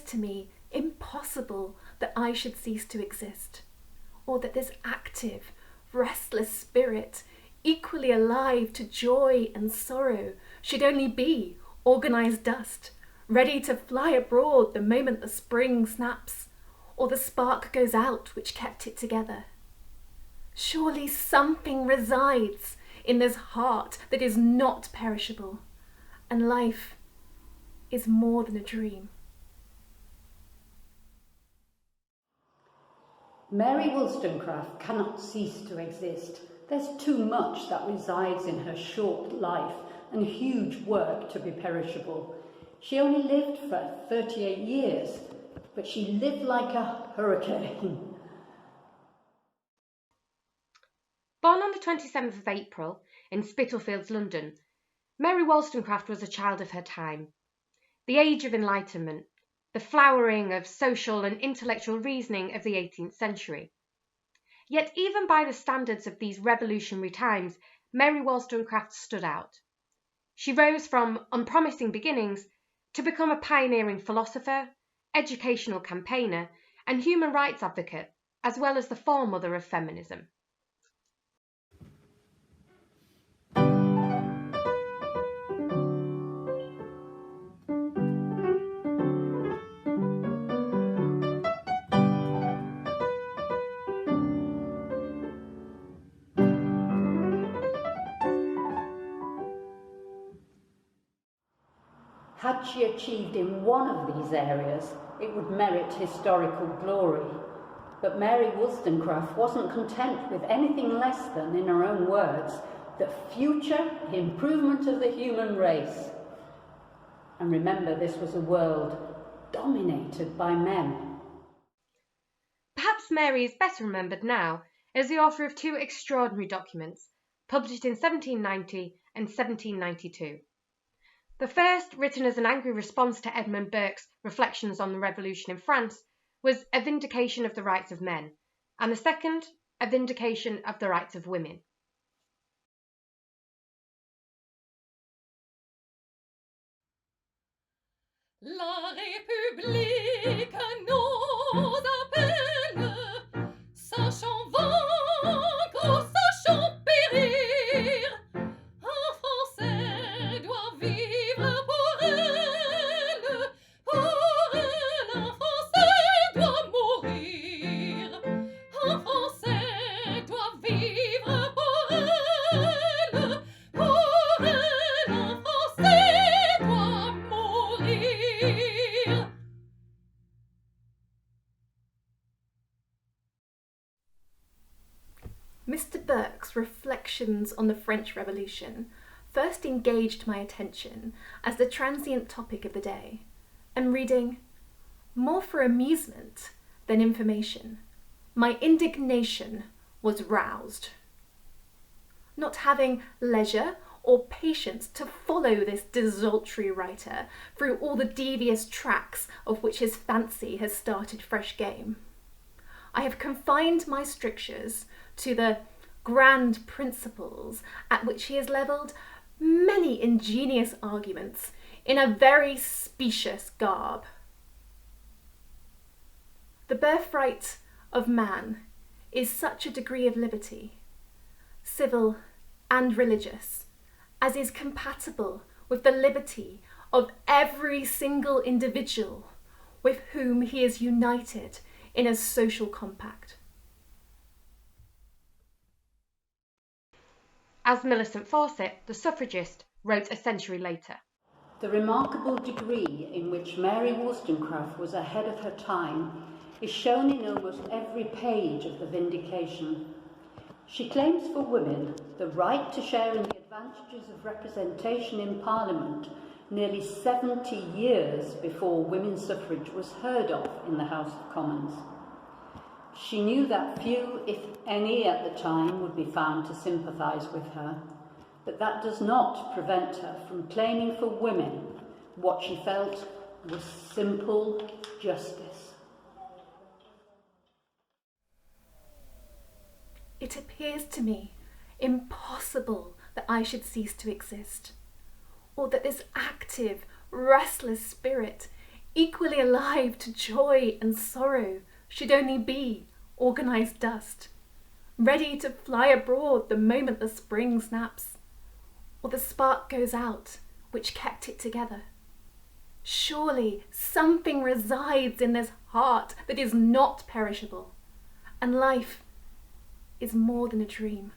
to me impossible that I should cease to exist, or that this active, restless spirit, equally alive to joy and sorrow, should only be organised dust, ready to fly abroad the moment the spring snaps, or the spark goes out which kept it together. Surely something resides in this heart that is not perishable, and life is more than a dream. Mary Wollstonecraft cannot cease to exist. There's too much that resides in her short life and huge work to be perishable. She only lived for 38 years, but she lived like a hurricane. Born on the 27th of April in Spitalfields, London, Mary Wollstonecraft was a child of her time. The age of enlightenment, the flowering of social and intellectual reasoning of the 18th century. Yet even by the standards of these revolutionary times, Mary Wollstonecraft stood out. She rose from unpromising beginnings to become a pioneering philosopher, educational campaigner, and human rights advocate, as well as the foremother of feminism. Had she achieved in one of these areas, it would merit historical glory. But Mary Wollstonecraft wasn't content with anything less than, in her own words, the future improvement of the human race. And remember, this was a world dominated by men. Perhaps Mary is better remembered now as the author of two extraordinary documents, published in 1790 and 1792. The first, written as an angry response to Edmund Burke's Reflections on the Revolution in France, was A Vindication of the Rights of Men, and the second, A Vindication of the Rights of Women. La République nous appelle, sachant vaincre ou sachant périr. Un Français doit vivre pour elle, un Français doit mourir. Un Français doit vivre pour elle, un Français doit mourir. Mr. Burke's Reflections on the French Revolution first engaged my attention as the transient topic of the day, and reading, more for amusement than information, my indignation was roused. Not having leisure or patience to follow this desultory writer through all the devious tracks of which his fancy has started fresh game, I have confined my strictures to the grand principles at which he has levelled many ingenious arguments in a very specious garb. The birthright of man is such a degree of liberty, civil and religious, as is compatible with the liberty of every single individual with whom he is united in a social compact. As Millicent Fawcett, the suffragist, wrote a century later. The remarkable degree in which Mary Wollstonecraft was ahead of her time is shown in almost every page of the Vindication. She claims for women the right to share in the advantages of representation in Parliament nearly 70 years before women's suffrage was heard of in the House of Commons. She knew that few, if any, at the time would be found to sympathise with her, but that does not prevent her from claiming for women what she felt was simple justice. It appears to me impossible that I should cease to exist, or that this active, restless spirit, equally alive to joy and sorrow, should only be organised dust, ready to fly abroad the moment the spring snaps, or the spark goes out which kept it together. Surely something resides in this heart that is not perishable, and life is more than a dream.